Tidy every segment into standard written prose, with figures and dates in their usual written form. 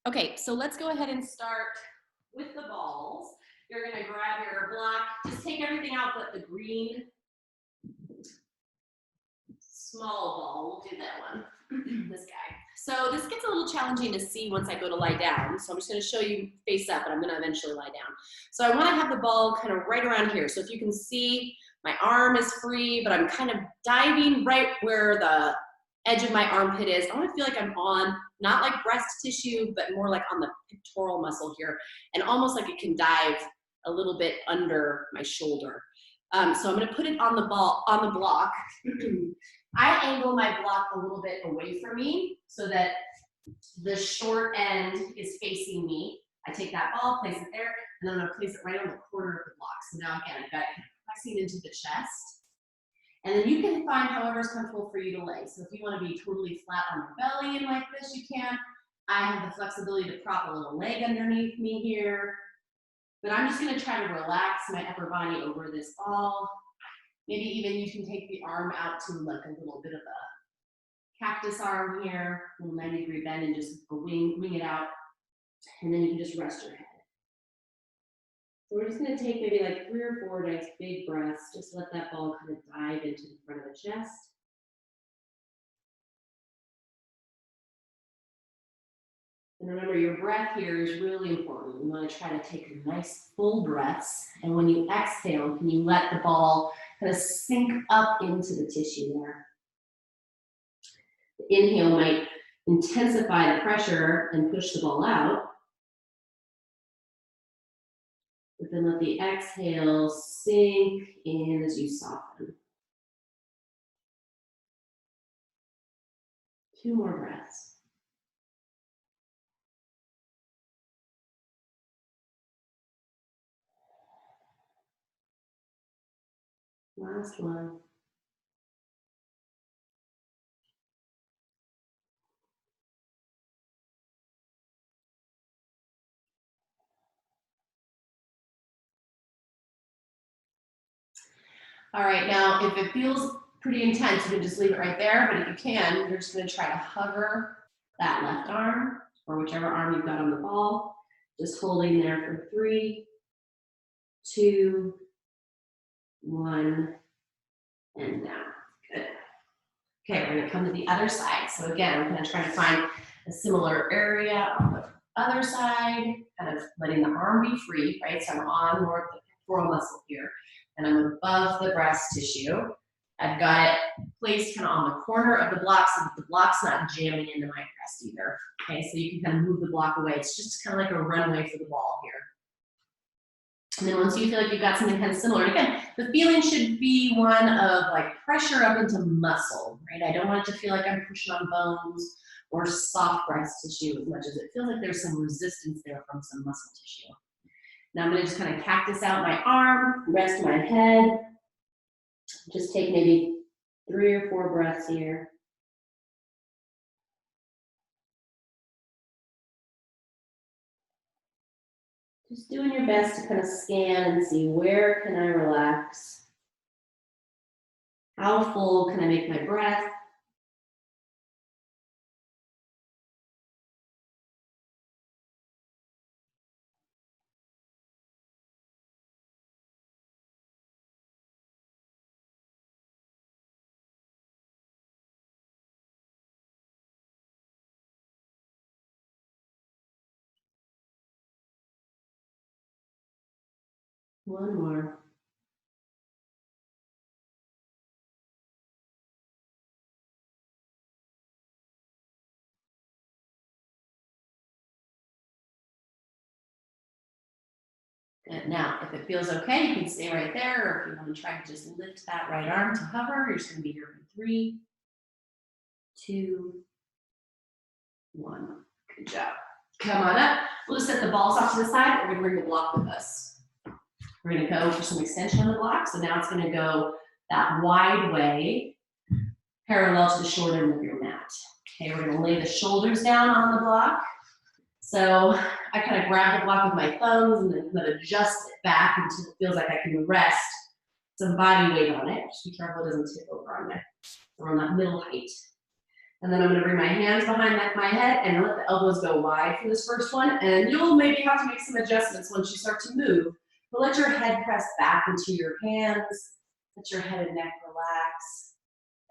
Okay, so let's go ahead and start with the balls. You're gonna grab your block, just take everything out but the green small ball. We'll do that one, this guy. So this gets a little challenging to see once I go to lie down. So I'm just gonna show you face up, but I'm gonna eventually lie down. So I wanna have the ball kind of right around here. So if you can see, my arm is free, but I'm kind of diving right where the edge of my armpit is. I wanna feel like I'm on, not like breast tissue, but more like on the pectoral muscle here, and almost like it can dive a little bit under my shoulder. So I'm gonna put it on the block. I angle my block a little bit away from me so that the short end is facing me. I take that ball, place it there, and then I'm gonna place it right on the corner of the block. So now again, I've got it pressing into the chest. And then you can find however is comfortable for you to lay. So if you wanna be totally flat on your belly and like this, you can. I have the flexibility to prop a little leg underneath me here. But I'm just gonna try to relax my upper body over this ball. Maybe even you can take the arm out to like a little bit of a cactus arm here, a little 90-degree bend, and just wing it out. And then you can just rest your head. So we're just gonna take maybe like 3 or 4 nice big breaths. Just let that ball kind of dive into the front of the chest. And remember, your breath here is really important. You want to try to take nice full breaths. And when you exhale, can you let the ball kind of sink up into the tissue there? The inhale might intensify the pressure and push the ball out. But then let the exhale sink in as you soften. 2 more breaths. Last one. All right, now if it feels pretty intense, you can just leave it right there, but if you can, you're just gonna try to hover that left arm, or whichever arm you've got on the ball, just holding there for 3, 2, 1, and down. Good. Okay, we're gonna come to the other side. So again, I'm gonna try to find a similar area on the other side, kind of letting the arm be free, right? So I'm on more of the pectoral muscle here, and I'm above the breast tissue. I've got it placed kind of on the corner of the block so that the block's not jamming into my breast either. Okay, so you can kind of move the block away. It's just kind of like a runway for the ball here. And then once you feel like you've got something kind of similar, and again, the feeling should be one of like pressure up into muscle, right? I don't want it to feel like I'm pushing on bones or soft breast tissue as much as it feels like there's some resistance there from some muscle tissue. Now I'm gonna just kind of cactus out my arm, rest my head. Just take maybe 3 or 4 breaths here. Just doing your best to kind of scan and see where can I relax? How full can I make my breath? One more. Good. Now, if it feels okay, you can stay right there, or if you want to try to just lift that right arm to hover, you're just going to be here for 3, 2, 1. Good job. Come on up. We'll just set the balls off to the side. We're going to bring the block with us. We're going to go for some extension on the block. So now it's going to go that wide way, parallel to the short end of your mat. Okay, we're going to lay the shoulders down on the block. So I kind of grab the block with my thumbs and then kind of adjust it back until it feels like I can rest some body weight on it. Just be careful it doesn't tip over on there. We're on that middle height. And then I'm gonna bring my hands behind my head and let the elbows go wide for this first one. And you'll maybe have to make some adjustments once you start to move. But let your head press back into your hands. Let your head and neck relax.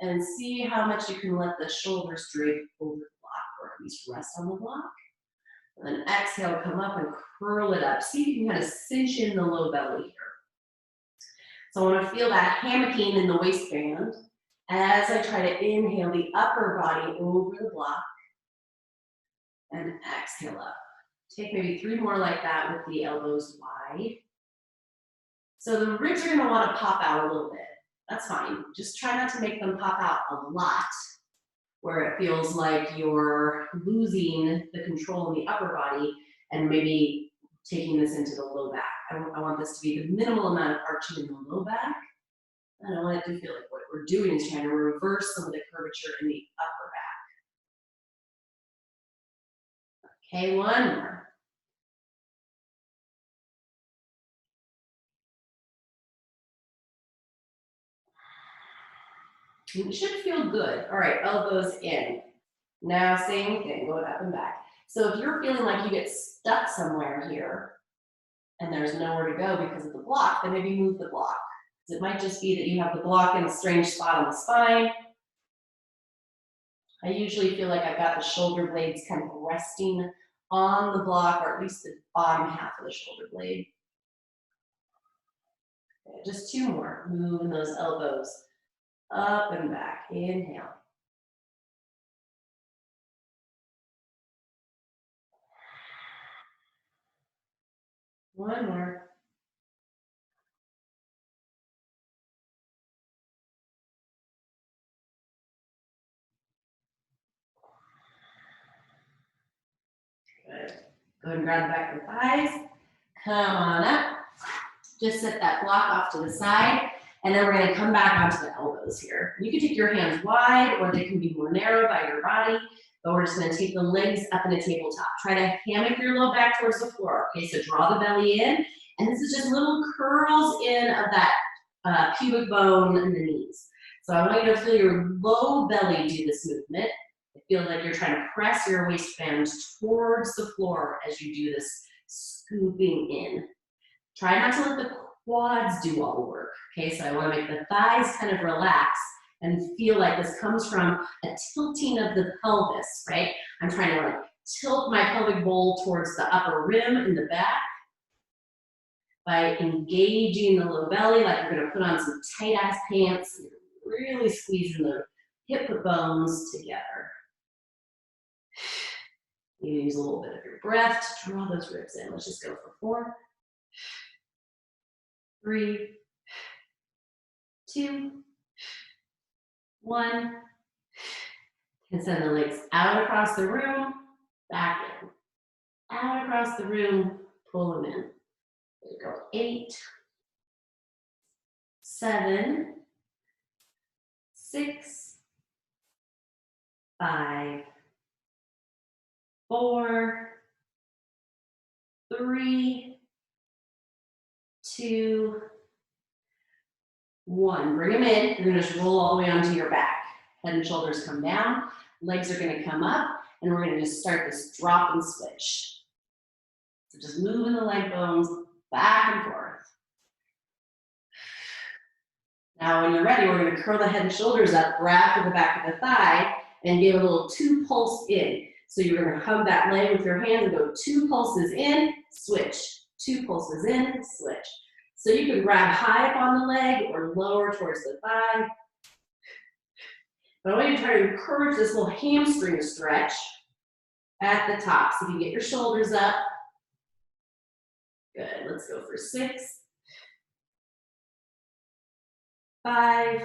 And see how much you can let the shoulders drape over the block, or at least rest on the block. And then exhale, come up and curl it up. See if you can kind of cinch in the low belly here. So I want to feel that hammocking in the waistband as I try to inhale the upper body over the block and exhale up. Take maybe 3 more like that with the elbows wide. So the ribs are going to want to pop out a little bit. That's fine. Just try not to make them pop out a lot where it feels like you're losing the control in the upper body and maybe taking this into the low back. I want this to be the minimal amount of arching in the low back. And I want it to feel like what we're doing is trying to reverse some of the curvature in the upper back. Okay, one more. It should feel good. All right, elbows in. Now, same thing, going up and back. So if you're feeling like you get stuck somewhere here and there's nowhere to go because of the block, then maybe move the block. It might just be that you have the block in a strange spot on the spine. I usually feel like I've got the shoulder blades kind of resting on the block, or at least the bottom half of the shoulder blade. Okay, just 2 more. Moving those elbows up and back. Inhale. One more. Good. Go ahead and grab the back of the thighs. Come on up. Just set that block off to the side. And then we're going to come back onto the elbows here. You can take your hands wide, or they can be more narrow by your body. But we're just going to take the legs up in a tabletop. Try to hammock your low back towards the floor. Okay, so draw the belly in. And this is just little curls in of that pubic bone and the knees. So I want you to feel your low belly do this movement. It feels like you're trying to press your waistband towards the floor as you do this scooping in. Try not to let the quads do all the work. Okay, so I want to make the thighs kind of relax and feel like this comes from a tilting of the pelvis, right? I'm trying to like tilt my pelvic bowl towards the upper rim in the back by engaging the low belly, like you're gonna put on some tight ass pants, really squeezing the hip bones together. You use a little bit of your breath to draw those ribs in. Let's just go for 4, 3, 2, 1. And send the legs out across the room, back in. Out across the room, pull them in. There you go. 8, 7, 6, 5, 4, 3, 2, 1. Bring them in. You're going to just roll all the way onto your back. Head and shoulders come down. Legs are going to come up. And we're going to just start this drop and switch. So just moving the leg bones back and forth. Now when you're ready, we're going to curl the head and shoulders up, grab to the back of the thigh, and give a little 2 pulse in. So you're going to hug that leg with your hands and go 2 pulses in, switch. 2 pulses in, switch. So you can grab high up on the leg or lower towards the thigh. But I want you to try to encourage this little hamstring stretch at the top. So you can get your shoulders up. Good. Let's go for 6, 5,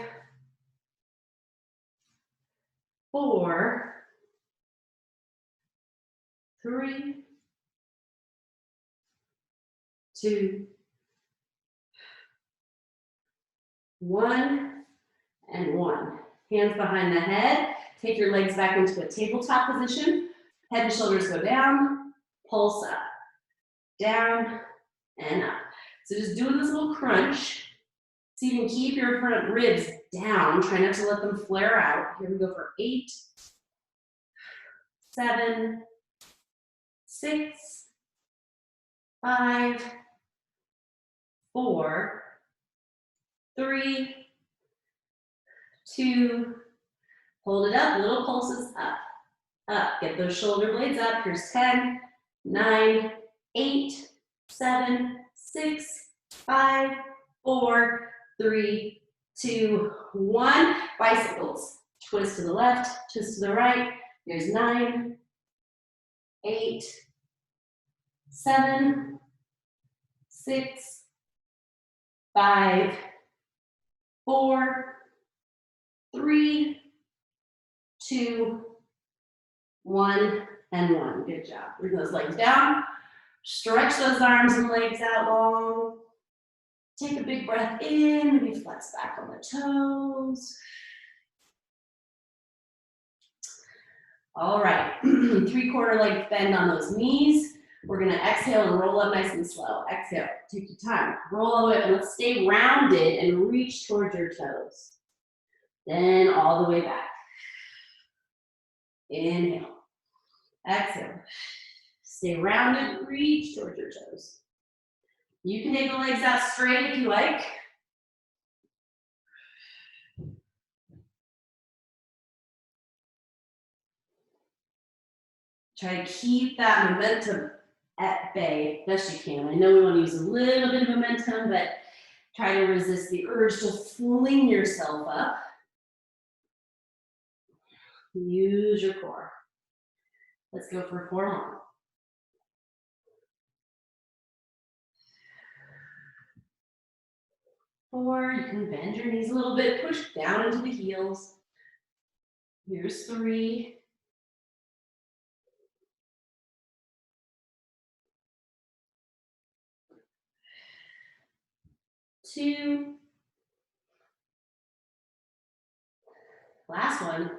4, 3, 2, 1, and 1. Hands behind the head. Take your legs back into a tabletop position. Head and shoulders go down. Pulse up. Down and up. So just doing this little crunch. So you can keep your front ribs down. Try not to let them flare out. Here we go for 8, 7, 6, 5, 4, 3, 2, hold it up, little pulses up, up. Get those shoulder blades up. Here's 10, 9, 8, 7, 6, 5, 4, 3, 2, 1. Bicycles. Twist to the left, twist to the right. There's 9, 8, 7, 6, 5, 4, 3, 2, 1, and 1. Good job. Bring those legs down. Stretch those arms and legs out long. Take a big breath in. Maybe flex back on the toes. All right. 3/4 length bend on those knees. We're going to exhale and roll up nice and slow. Exhale. Take your time. Roll all the way up and let's stay rounded and reach towards your toes. Then all the way back. Inhale. Exhale. Stay rounded, reach towards your toes. You can take the legs out straight if you like. Try to keep that momentum at bay best you can. I know we want to use a little bit of momentum, but try to resist the urge to fling yourself up. Use your core. Let's go for 4 more. Or you can bend your knees a little bit, push down into the heels. Here's 3. 2. Last one.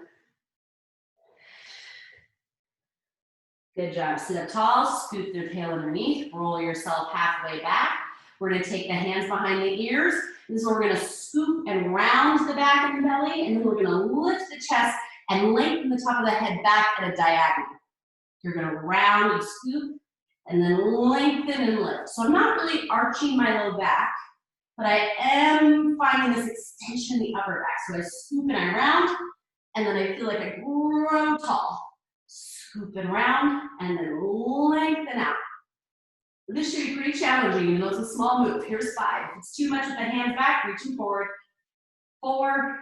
Good job. Sit up tall, scoop the tail underneath, roll yourself halfway back. We're going to take the hands behind the ears. This is where we're going to scoop and round the back of the belly, and then we're going to lift the chest and lengthen the top of the head back at a diagonal. You're going to round and scoop, and then lengthen and lift. So I'm not really arching my low back, but I am finding this extension in the upper back. So I scoop and I round, and then I feel like I grow tall. Scoop and round, and then lengthen out. This should be pretty challenging, even though it's a small move. Here's 5. If it's too much with the hands back, reaching forward. 4,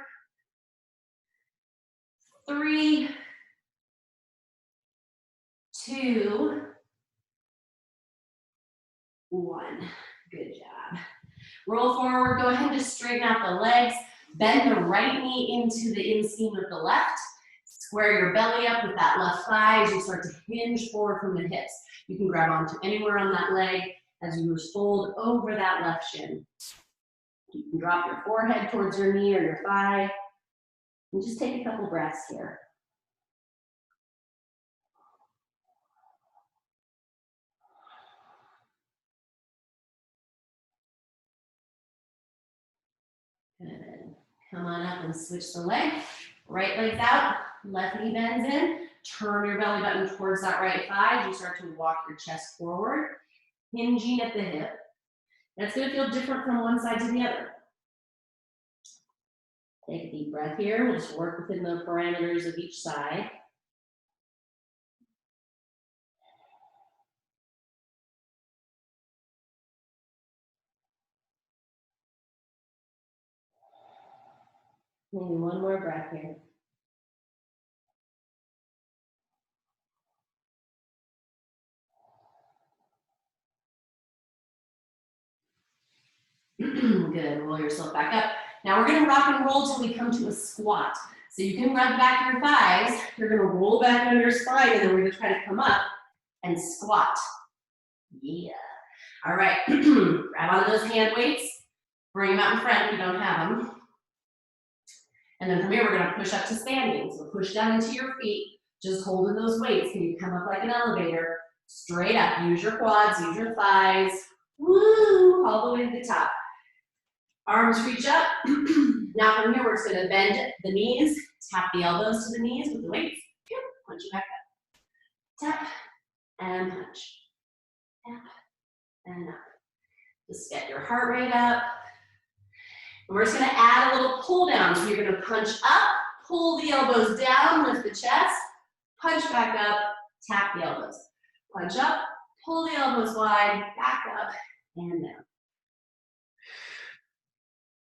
3, 2, 1. Good job. Roll forward. Go ahead and just straighten out the legs. Bend the right knee into the inseam of the left. Square your belly up with that left thigh as you start to hinge forward from the hips. You can grab onto anywhere on that leg as you fold over that left shin. You can drop your forehead towards your knee or your thigh. And just take a couple breaths here. Good. Come on up and switch the leg. Right leg's out, left knee bends in. Turn your belly button towards that right thigh as you start to walk your chest forward, hinging at the hip. That's going to feel different from one side to the other. Take a deep breath here. We'll just work within the parameters of each side. Maybe one more breath here. Good, roll yourself back up. Now we're gonna rock and roll till we come to a squat. So you can rub back your thighs, you're gonna roll back on your spine, and then we're gonna try to come up and squat. Yeah. All right, grab onto those hand weights, bring them out in front if you don't have them. And then from here, we're gonna push up to standing. So push down into your feet, just holding those weights. Can you come up like an elevator? Straight up, use your quads, use your thighs. Woo, all the way to the top. Arms reach up. Now from here, we're just gonna bend the knees, tap the elbows to the knees with the weights. Punch it back up. tap, and punch. Tap, and up. Just get your heart rate up. And we're just gonna add a little pull down. So you're gonna punch up, pull the elbows down, lift the chest, punch back up, tap the elbows. Punch up, pull the elbows wide, back up, and down.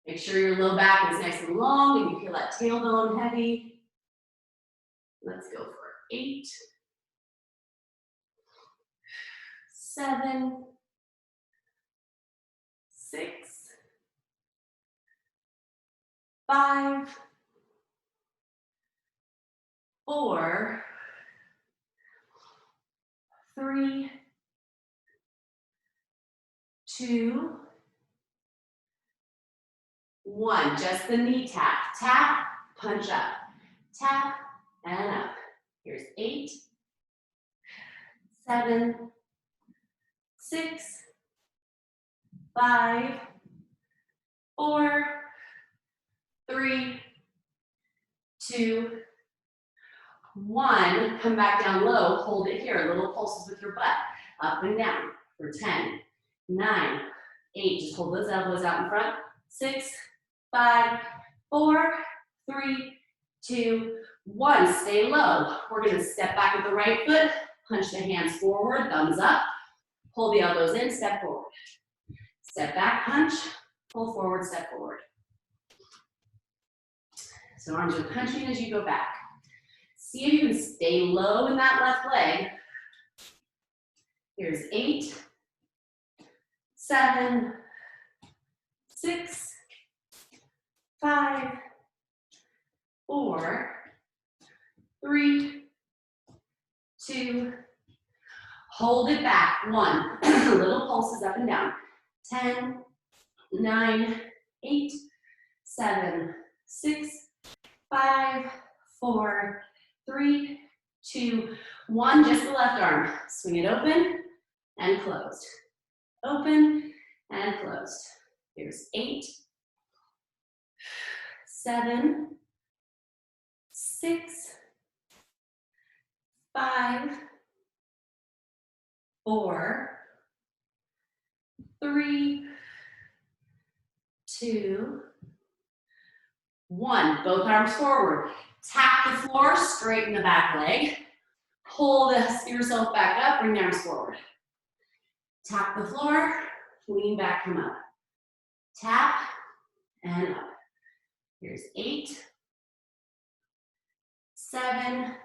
Make sure your low back is nice and long and you feel that tailbone heavy. Let's go for 8, 7, 6, 5, 4, 3, 2, 1. Just the knee tap. Tap, punch up. Tap, and up. Here's 8, 7, 6, 5, 4, 3, 2, 1. Come back down low. Hold it here. Little pulses with your butt. Up and down for 10, 9, 8. Just hold those elbows out in front. 6, 5, 4, 3, 2, 1. Stay low. We're going to step back with the right foot. Punch the hands forward. Thumbs up. Pull the elbows in. Step forward. Step back. Punch. Pull forward. Step forward. So arms are punching as you go back. See if you can stay low in that left leg. Here's 8, 7, 6, 5, 4, 3, 2, hold it back. 1, little pulses up and down. 10, 9, 8, 7, 6, 5, 4, 3, 2, 1. Just the left arm. Swing it open and closed. Open and closed. Here's 8, 7, 6, 5, 4, 3, 2, 1. Both arms forward. Tap the floor, straighten the back leg. Pull yourself back up, bring the arms forward. Tap the floor, lean back, come up. Tap, and up. Here's 8, 7,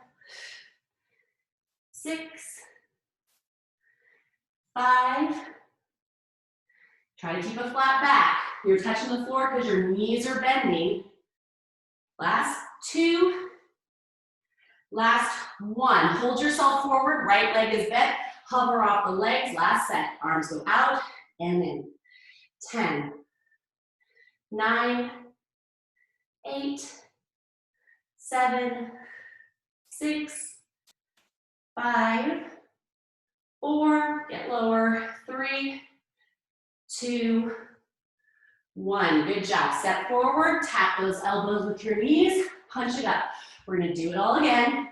6, 5. Try to keep a flat back. You're touching the floor because your knees are bending. Last 2. Last 1. Hold yourself forward. Right leg is bent. Hover off the legs. Last set. Arms go out and in. 10, 9, 8, 7, 6, 5, 4. Get lower. 3, 2, 1. Good job. Step forward. Tap those elbows with your knees. Punch it up. We're going to do it all again.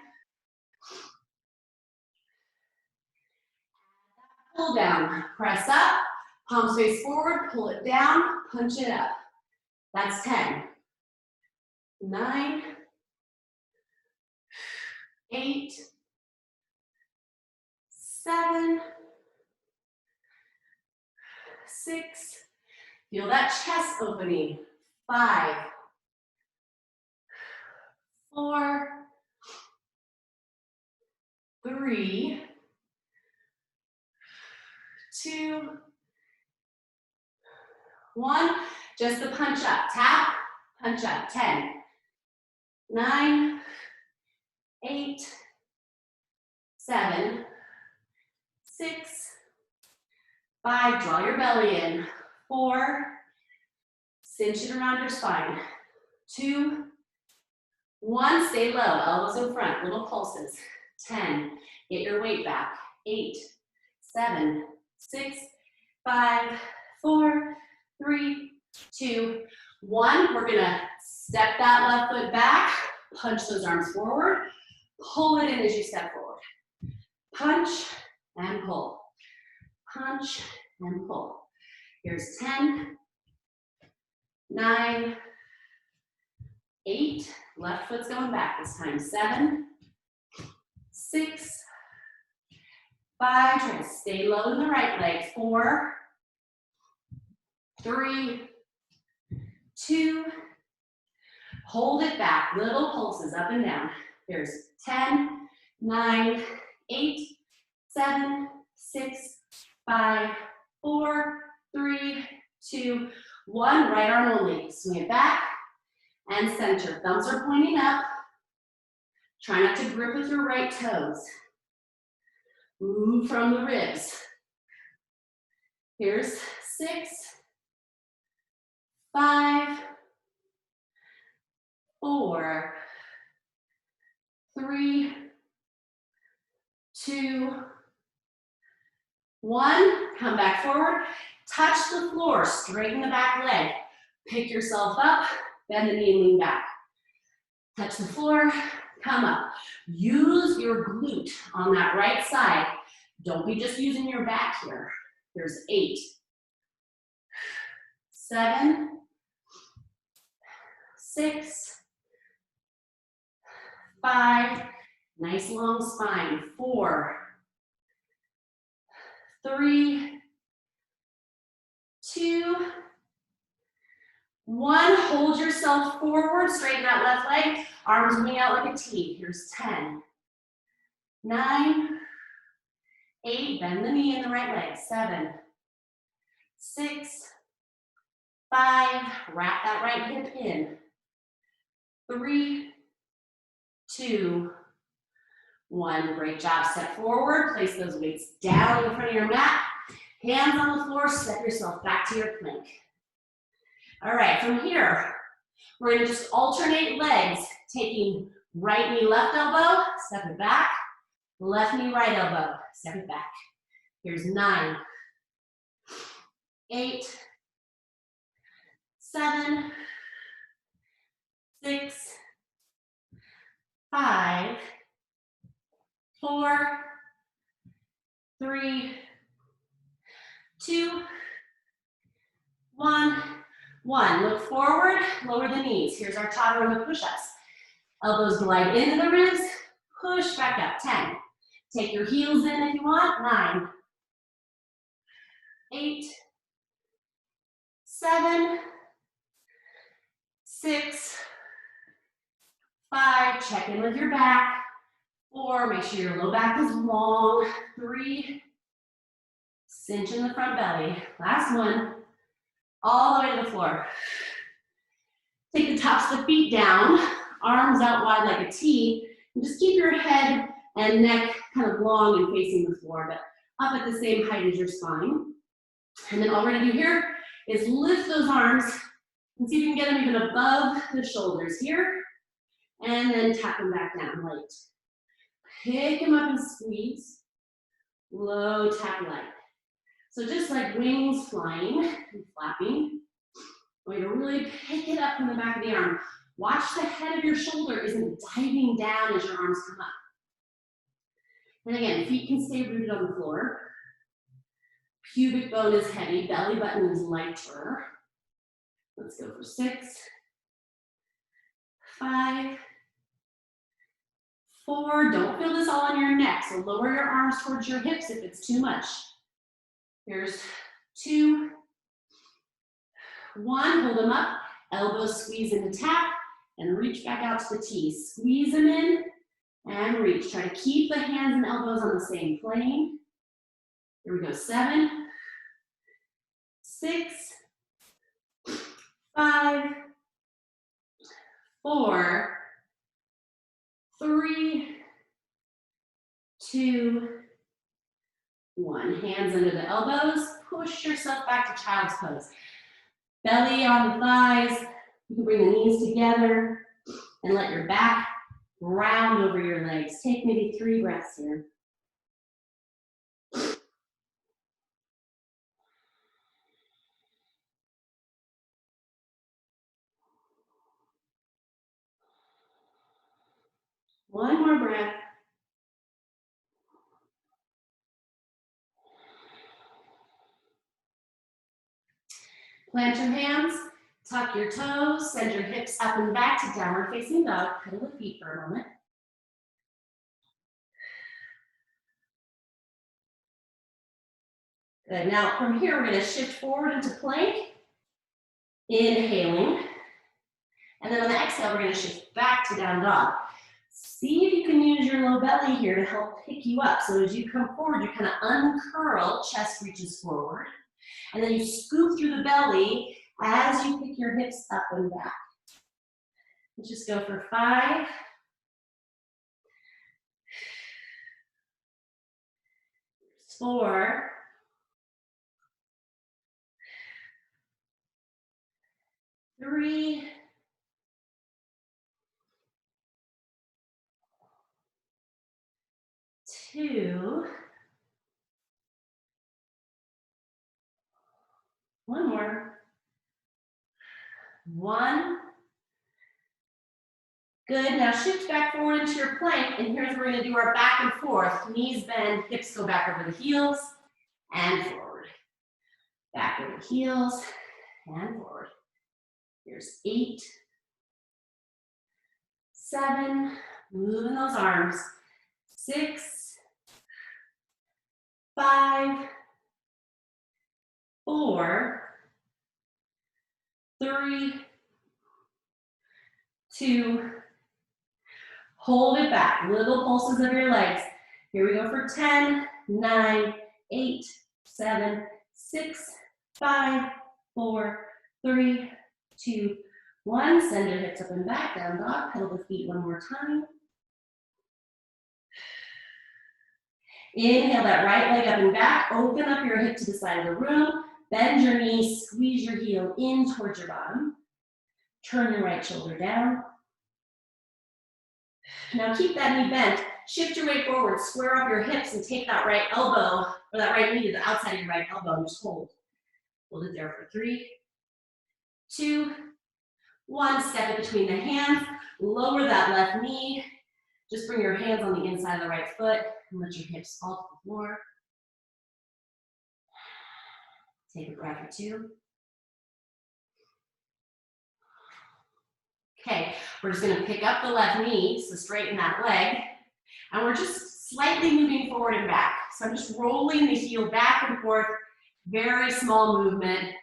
Pull down. Press up. Palms face forward. Pull it down. Punch it up. That's 10, 9, 8, 7, 6. Feel that chest opening. 5, 4, 3, 2, 1. Just the punch up. Tap, punch up. 10, 9, 8, 7, 6, 5. Draw your belly in. 4. Cinch it around your spine. 2, 1. Stay low. Elbows in front. Little pulses. 10. Get your weight back. 8, 7, 6, 5, 4, 3, 2, 1. We're gonna step that left foot back, punch those arms forward, pull it in as you step forward. Punch and pull. Punch and pull. Here's 10, 9, 8. Left foot's going back this time. 7, 6, 5. Try to stay low in the right leg. 4, 3, 2. Hold it back. Little pulses up and down. Here's 10, 9, 8, 7, 6, 5, 4, 3, 2, 1. Right arm only. Swing it back and center. Thumbs are pointing up. Try not to grip with your right toes. Move from the ribs. Here's 6, 5, 4, 3, 2, 1. Come back forward. Touch the floor. Straighten the back leg. Pick yourself up. Bend the knee and lean back. Touch the floor. Come up. Use your glute on that right side. Don't be just using your back here. Here's 8, 7, 6, 5. Nice long spine. 4, 3, 2, 1. Hold yourself forward. Straighten that left leg. Arms wing out like a T. Here's 10, 9, 8. Bend the knee in the right leg. 7, 6, 5. Wrap that right hip in. 3, 2, 1. Great job. Step forward. Place those weights down in front of your mat. Hands on the floor. Step yourself back to your plank. All right, from here, we're going to just alternate legs, taking right knee, left elbow, step it back, left knee, right elbow, step it back. Here's 9, 8, 7, 6, 5, 4, 3, 2, 1. 1. Look forward, lower the knees. Here's our chaturanga push-ups. Elbows glide into the ribs, push back up. 10. Take your heels in if you want. 9, 8, 7, 6, 5. Check in with your back. 4. Make sure your low back is long. 3. Cinch in the front belly. Last one. All the way to the floor. Take the tops of the feet down, arms out wide like a T, and just keep your head and neck kind of long and facing the floor, but up at the same height as your spine. And then all we're gonna do here is lift those arms and see if you can get them even above the shoulders here, and then tap them back down light. Pick them up and squeeze, low tap light. So just like wings flying and flapping, we're going to really pick it up from the back of the arm. Watch the head of your shoulder isn't diving down as your arms come up. And again, feet can stay rooted on the floor. Pubic bone is heavy, belly button is lighter. Let's go for 6, 5, 4. Don't feel this all on your neck, so lower your arms towards your hips if it's too much. Here's 2, 1. Hold them up, elbows squeeze into tap, and reach back out to the T. Squeeze them in and reach. Try to keep the hands and elbows on the same plane. Here we go. 7, 6, 5, 4, 3, 2, 1. Hands under the elbows. Push yourself back to child's pose. Belly on the thighs. You can bring the knees together and let your back round over your legs. Take maybe 3 breaths here. One more breath. Plant your hands, tuck your toes, send your hips up and back to downward facing dog. Pedal the feet for a moment. Good, now from here we're gonna shift forward into plank, inhaling, and then on the exhale we're gonna shift back to down dog. See if you can use your low belly here to help pick you up. So as you come forward, you kind of uncurl, chest reaches forward, and then you scoop through the belly as you pick your hips up and back. Let's just go for 5, 4, 3, 2, one more, 1. Good, now shift back forward into your plank, and here's where we're gonna do our back and forth. Knees bend, hips go back over the heels, and forward. Back over the heels, and forward. Here's 8, 7, moving those arms, 6, 5, 4, 3, 2, hold it back, little pulses of your legs. Here we go for 10, 9, 8, 7, 6, 5, 4, 3, 2, 1. Send your hips up and back, down dog, pedal the feet one more time. Inhale that right leg up and back, open up your hip to the side of the room, bend your knees, squeeze your heel in towards your bottom. Turn your right shoulder down. Now keep that knee bent, shift your weight forward, square up your hips and take that right elbow, or that right knee to the outside of your right elbow and just hold. Hold it there for 3, 2, 1. Step it between the hands, lower that left knee. Just bring your hands on the inside of the right foot and let your hips fall to the floor. Take a breath or 2. Okay, we're just gonna pick up the left knee, so straighten that leg, and we're just slightly moving forward and back. So I'm just rolling the heel back and forth, very small movement.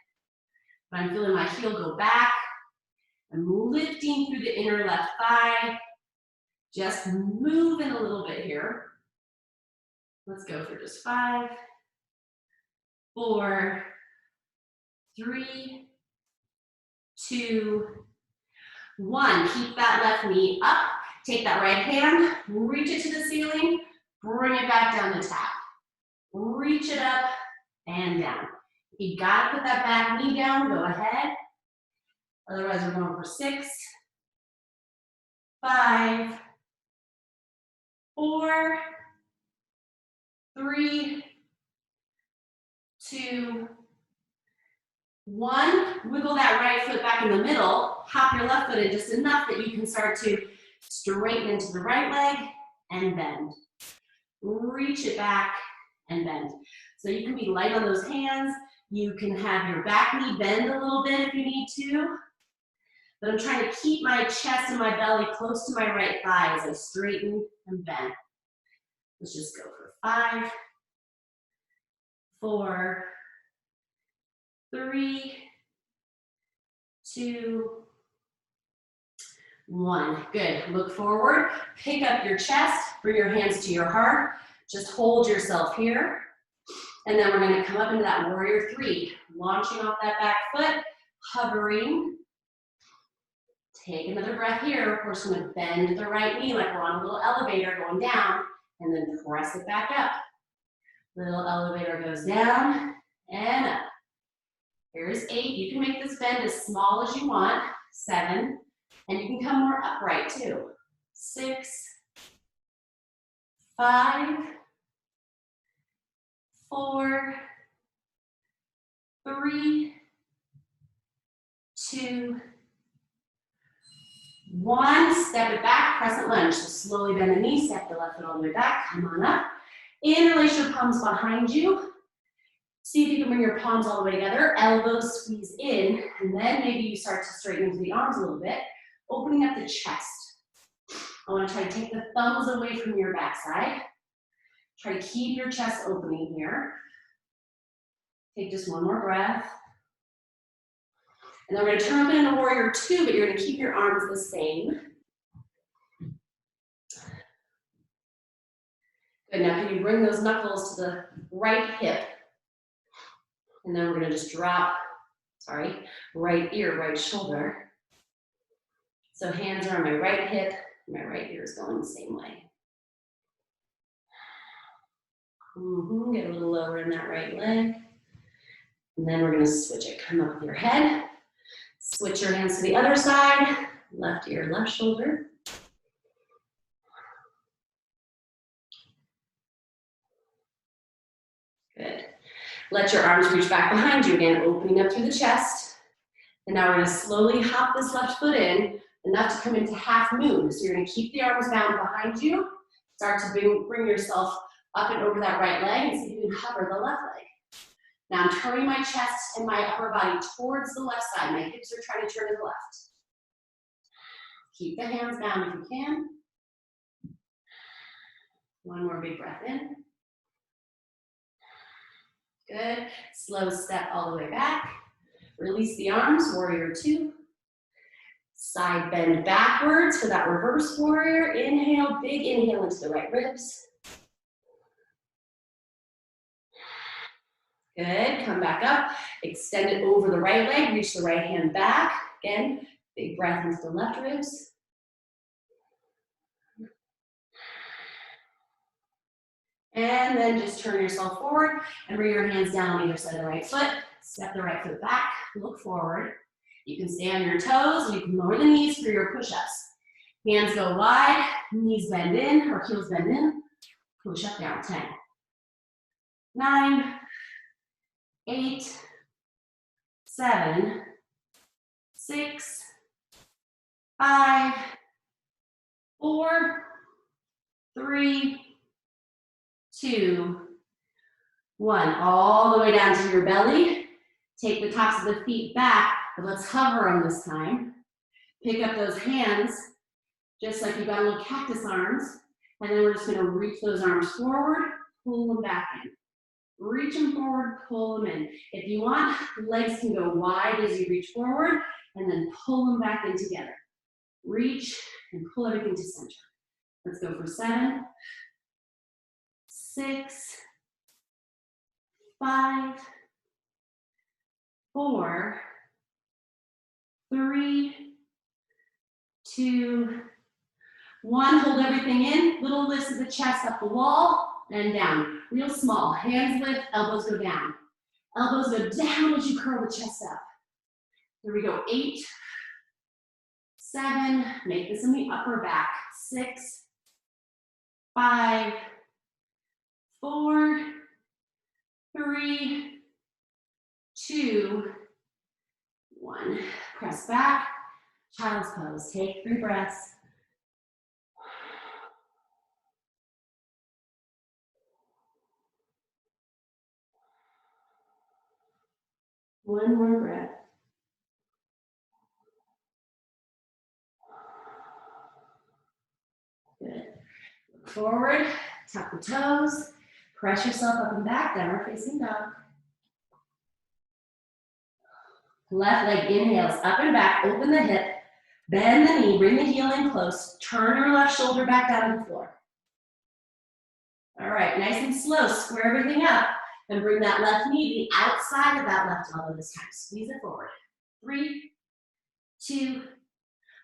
But I'm feeling my heel go back. I'm lifting through the inner left thigh, just moving a little bit here. Let's go for just 5, 4, 3, 2, 1. Keep that left knee up. Take that right hand, reach it to the ceiling, bring it back down to tap. Reach it up and down. If you gotta put that back knee down, go ahead. Otherwise, we're going for 6, 5, 4, 3, 2, 1. Wiggle that right foot back in the middle. Hop your left foot in just enough that you can start to straighten into the right leg and bend. Reach it back and bend. So you can be light on those hands. You can have your back knee bend a little bit if you need to. But I'm trying to keep my chest and my belly close to my right thigh as I straighten and bend. Let's just go for 5, 4, 3, 2, 1. Good. Look forward. Pick up your chest. Bring your hands to your heart. Just hold yourself here. And then we're going to come up into that warrior 3. Launching off that back foot. Hovering. Take another breath here. We're just going to bend the right knee like we're on a little elevator going down. And then press it back up. Little elevator goes down and up. Here's 8. You can make this bend as small as you want. 7. And you can come more upright too. 6, 5, 4, 3, 2, 1. Step it back, crescent lunge. So slowly bend the knee, step the left foot all the way back. Come on up. Interlace your palms behind you. See if you can bring your palms all the way together, elbows squeeze in, and then maybe you start to straighten into the arms a little bit, opening up the chest. I want to try to take the thumbs away from your backside. Try to keep your chest opening here. Take just one more breath. And then we're going to turn up into warrior two, but you're going to keep your arms the same. Good, now can you bring those knuckles to the right hip? And then we're going to just drop, right ear, right shoulder. So hands are on my right hip, my right ear is going the same way. Get a little lower in that right leg. And then we're going to switch it. Come up with your head. Switch your hands to the other side. Left ear, left shoulder. Good. Let your arms reach back behind you again, opening up through the chest. And now we're going to slowly hop this left foot in, enough to come into half moon. So you're going to keep the arms bound behind you. Start to bring yourself up and over that right leg and see if you can hover the left leg. Now I'm turning my chest and my upper body towards the left side. My hips are trying to turn to the left. Keep the hands down if you can. One more big breath in. Good. Slow step all the way back. Release the arms, warrior two. Side bend backwards for that reverse warrior. Inhale, big inhale into the right ribs. Good, come back up. Extend it over the right leg, reach the right hand back. Again, big breath into the left ribs. And then just turn yourself forward and bring your hands down on either side of the right foot. Step the right foot back, look forward. You can stay on your toes, or you can lower the knees for your push-ups. Hands go wide, knees bend in, or heels bend in. Push up, down, 10, 9, 8, 7, 6, 5, 4, 3, 2, 1. All the way down to your belly. Take the tops of the feet back, but let's hover them this time. Pick up those hands, just like you've got little cactus arms, and then we're just gonna reach those arms forward, pull them back in. Reach them forward, pull them in. If you want, legs can go wide as you reach forward, and then pull them back in together. Reach and pull everything to center. Let's go for 7, 6, 5, 4, 3, 2, 1. Hold everything in. Little lift of the chest up the wall and down. Real small. Hands lift, elbows go down. Elbows go down as you curl the chest up. Here we go. 8, 7. Make this in the upper back. 6, 5, 4, 3, 2, 1. Press back. Child's pose. Take 3 breaths. One more breath. Good. Look forward, tuck the toes, press yourself up and back, downward facing dog. Left leg inhales up and back, open the hip, bend the knee, bring the heel in close, turn your left shoulder back down to the floor. All right, nice and slow, square everything up, and bring that left knee to the outside of that left elbow this time. Squeeze it forward. 3, 2,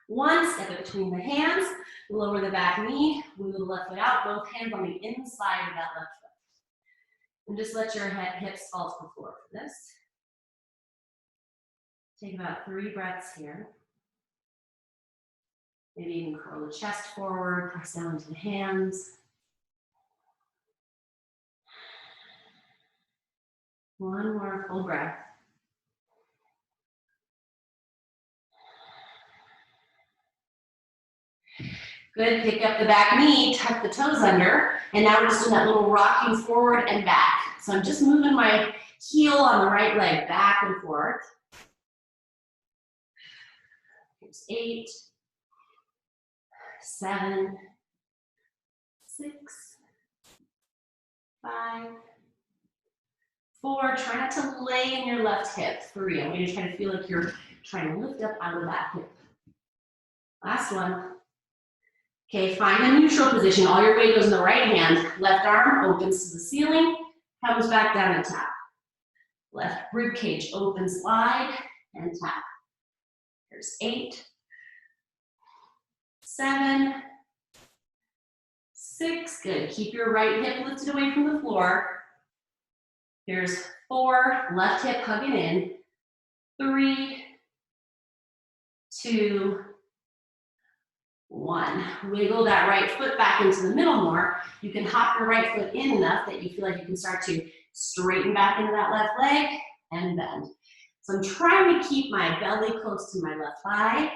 1. Step it between the hands, lower the back knee, move the left foot out, both hands on the inside of that left foot. And just let your hips fall to the floor for this. Take about 3 breaths here. Maybe you can curl the chest forward, press down into the hands. One more full breath. Good, pick up the back knee, tuck the toes under, and now we're just doing that little rocking forward and back. So I'm just moving my heel on the right leg, back and forth. Here's 8, 7, 6, 5, 4. Try not to lay in your left hip. 3. I want you to try to feel like you're trying to lift up out of that hip. Last one. Okay, find a neutral position. All your weight goes in the right hand. Left arm opens to the ceiling, comes back down and tap. Left rib cage opens wide and tap. Here's 8, 7, 6. Good. Keep your right hip lifted away from the floor. Here's 4. Left hip hugging in. 3, 2, 1. Wiggle that right foot back into the middle more. You can hop your right foot in enough that you feel like you can start to straighten back into that left leg and bend. So I'm trying to keep my belly close to my left thigh.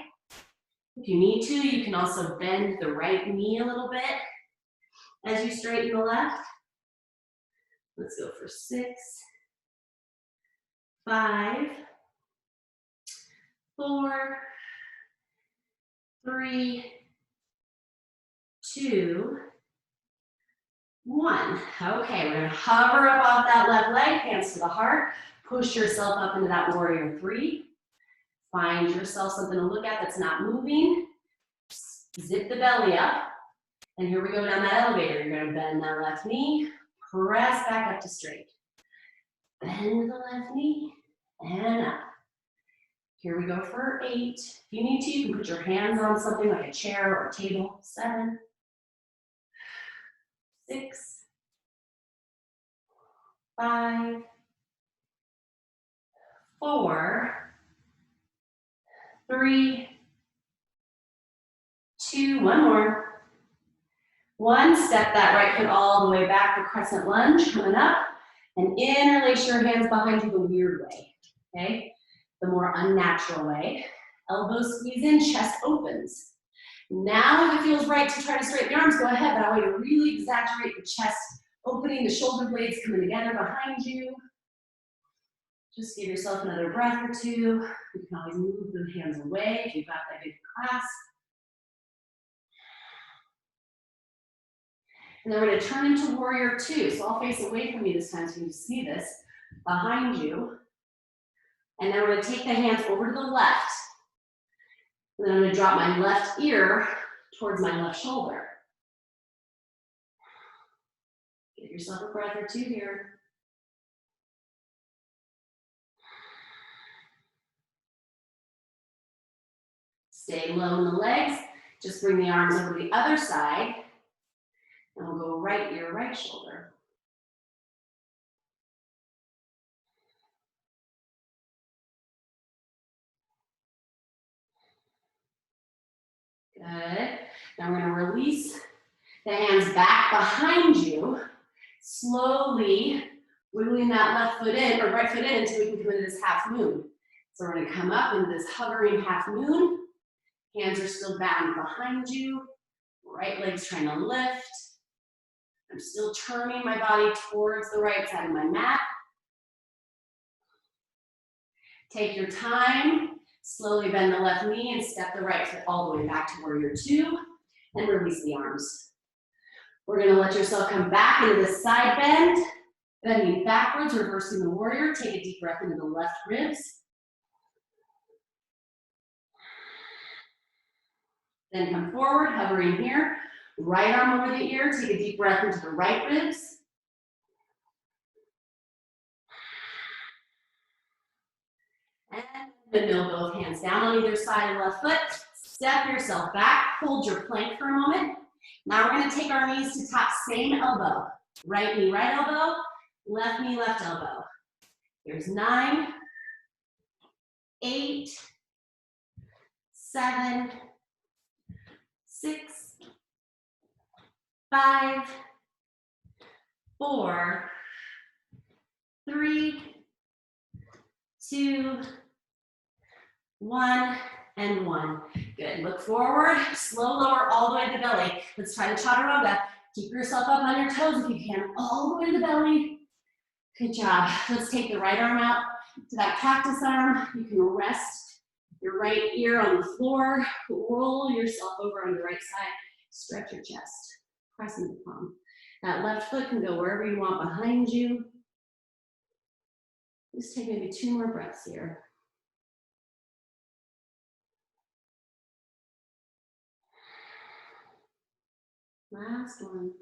If you need to, you can also bend the right knee a little bit as you straighten the left. Let's go for 6, 5, 4, 3, 2, 1. Okay, we're gonna hover up off that left leg, hands to the heart. Push yourself up into that warrior 3. Find yourself something to look at that's not moving. Zip the belly up. And here we go down that elevator. You're gonna bend that left knee, press back up to straight. Bend the left knee and up. Here we go for 8. If you need to, you can put your hands on something like a chair or a table. 7, 6, 5, 4, 3, 2, 1 more. 1, step that right foot all the way back for crescent lunge, coming up, and interlace your hands behind you the weird way, okay? The more unnatural way. Elbows squeeze in, chest opens. Now if it feels right to try to straighten the arms, go ahead, but I want you to really exaggerate the chest opening, the shoulder blades coming together behind you. Just give yourself another breath or 2. You can always move the hands away if you've got that big clasp. And then we're going to turn into warrior 2. So I'll face away from you this time so you can see this behind you. And then we're going to take the hands over to the left. And then I'm going to drop my left ear towards my left shoulder. Give yourself a breath or 2 here. Stay low in the legs. Just bring the arms over the other side. And we'll go right ear, right shoulder. Good. Now we're going to release the hands back behind you, slowly wiggling that left foot in, or right foot in, until we can come into this half moon. So we're going to come up into this hovering half moon. Hands are still bound behind you. Right leg's trying to lift. I'm still turning my body towards the right side of my mat. Take your time. Slowly bend the left knee and step the right foot all the way back to warrior 2 and release the arms. We're going to let yourself come back into this side bend, bending backwards, reversing the warrior. Take a deep breath into the left ribs. Then come forward, hovering here. Right arm over the ear. Take a deep breath into the right ribs. And then mill both hands down on either side of the left foot. Step yourself back. Hold your plank for a moment. Now we're going to take our knees to top, same elbow. Right knee, right elbow. Left knee, left elbow. Here's 9, 8, 7, 6, 5, 4, 3, 2, 1, and 1. Good. Look forward. Slow lower all the way to the belly. Let's try the chaturanga. Keep yourself up on your toes if you can. All the way to the belly. Good job. Let's take the right arm out to that cactus arm. You can rest your right ear on the floor. Roll yourself over on the right side. Stretch your chest. Press into the palm. That left foot can go wherever you want behind you. Just take maybe 2 more breaths here. Last one.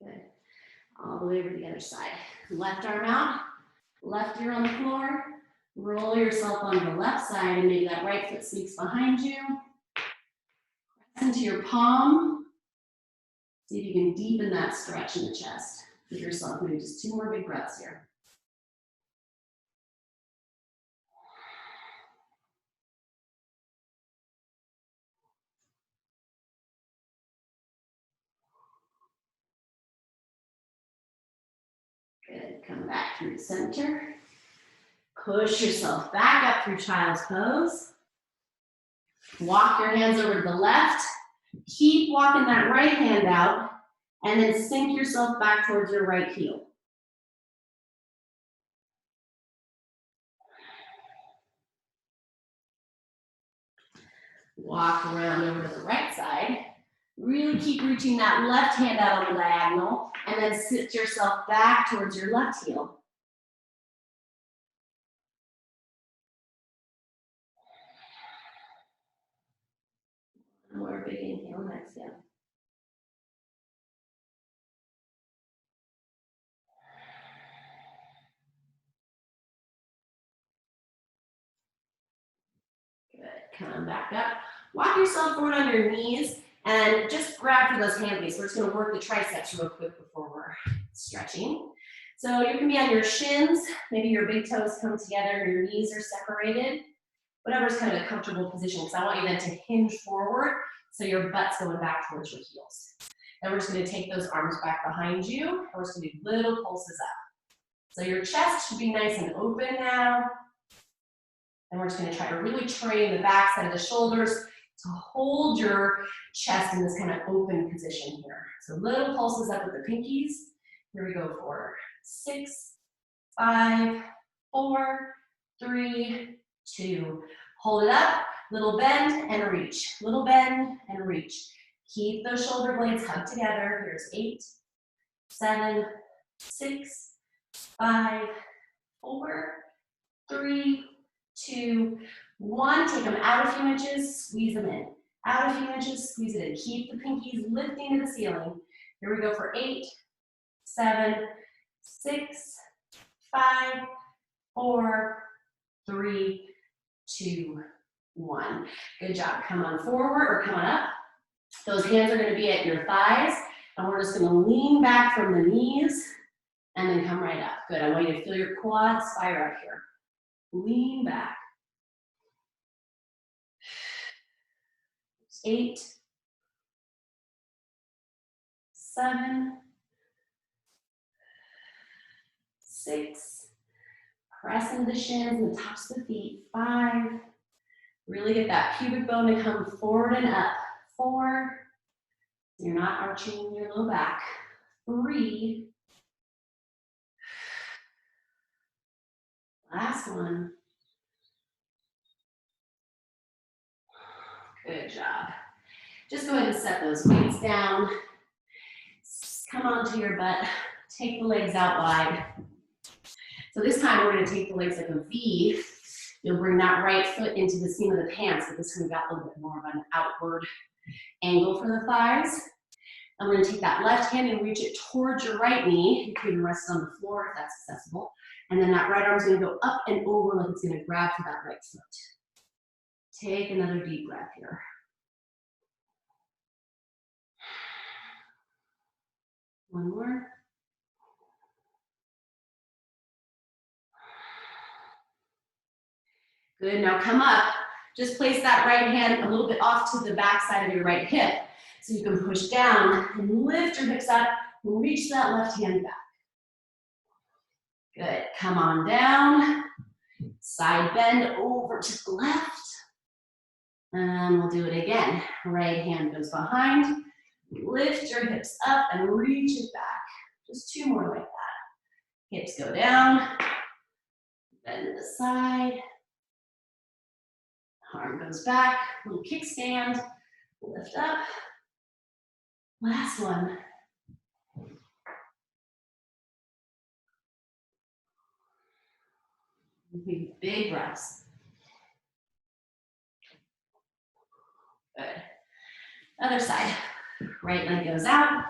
Good. All the way over to the other side. Left arm out, left ear on the floor. Roll yourself onto the left side and maybe that right foot sneaks behind you. Press into your palm. See if you can deepen that stretch in the chest. Give yourself maybe just 2 more big breaths here. Good. Come back through the center. Push yourself back up through child's pose. Walk your hands over to the left. Keep walking that right hand out, and then sink yourself back towards your right heel. Walk around over to the right side. Really keep reaching that left hand out on the diagonal, and then sit yourself back towards your left heel. One more big inhale and exhale. Good. Come back up. Walk yourself forward on your knees and just grab for those hand knees. We're just going to work the triceps real quick before we're stretching. So you can be on your shins. Maybe your big toes come together, your knees are separated. Whatever's kind of a comfortable position, because I want you then to hinge forward so your butt's going back towards your heels. Then we're just going to take those arms back behind you, and we're just going to do little pulses up. So your chest should be nice and open now. And we're just going to try to really train the back side of the shoulders to hold your chest in this kind of open position here. So little pulses up with the pinkies. Here we go for 6, 5, 4, 3, 2. Hold it up, little bend and reach. Little bend and reach. Keep those shoulder blades hugged together. Here's 8, 7, 6, 5, 4, 3, 2, 1. Take them out a few inches, squeeze them in. Out a few inches, squeeze it in. Keep the pinkies lifting to the ceiling. Here we go for 8, 7, 6, 5, 4, 3, 2, 1. Good job. Come on forward or come on up. Those hands are going to be at your thighs, and we're just going to lean back from the knees and then come right up. Good. I want you to feel your quads fire up here. Lean back. 8, 7, 6. Press into the shins and the tops of the feet. 5. Really get that pubic bone to come forward and up. 4. You're not arching your low back. 3. Last one. Good job. Just go ahead and set those weights down. Come onto your butt. Take the legs out wide. So this time we're going to take the legs like a V. You'll bring that right foot into the seam of the pants, but this time we've got a little bit more of an outward angle for the thighs. And we're going to take that left hand and reach it towards your right knee. You can even rest on the floor if that's accessible. And then that right arm's going to go up and over like it's going to grab for that right foot. Take another deep breath here. One more. Good, now come up. Just place that right hand a little bit off to the back side of your right hip. So you can push down and lift your hips up and reach that left hand back. Good, come on down. Side bend over to the left. And we'll do it again. Right hand goes behind. Lift your hips up and reach it back. Just 2 more like that. Hips go down, bend to the side. Arm goes back, little kickstand, lift up. Last one. Big breaths. Good. Other side. Right leg goes out.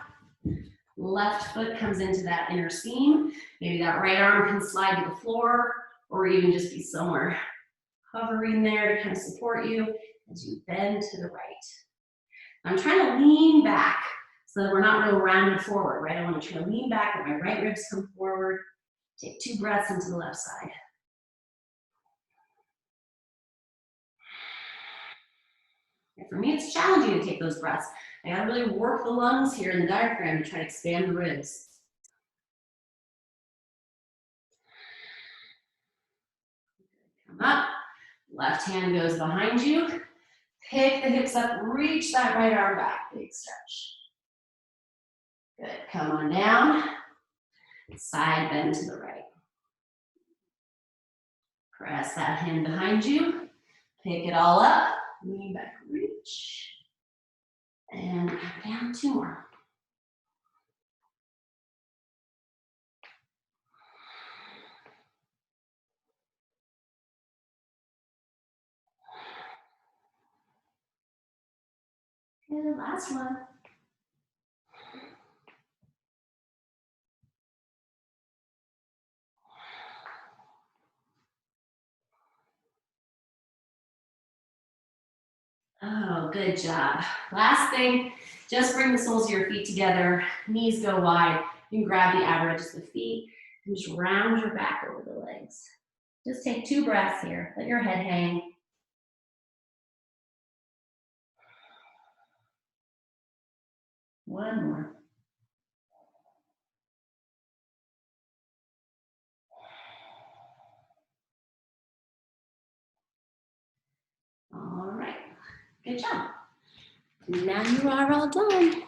Left foot comes into that inner seam. Maybe that right arm can slide to the floor or even just be somewhere hovering there to kind of support you as you bend to the right. I'm trying to lean back so that we're not real rounded forward, right? I want to try to lean back, let my right ribs come forward. Take 2 breaths into the left side. And for me, it's challenging to take those breaths. I gotta really work the lungs here in the diaphragm to try to expand the ribs. Come up, left hand goes behind you. Pick the hips up, reach that right arm back, big stretch. Good, come on down. Side bend to the right. Press that hand behind you. Pick it all up, lean back, reach. And down, 2 more. Good, last one. Oh, good job. Last thing, just bring the soles of your feet together, knees go wide. You can grab the averages of the feet and just round your back over the legs. Just take 2 breaths here. Let your head hang. One more. All right, good job. Now you are all done.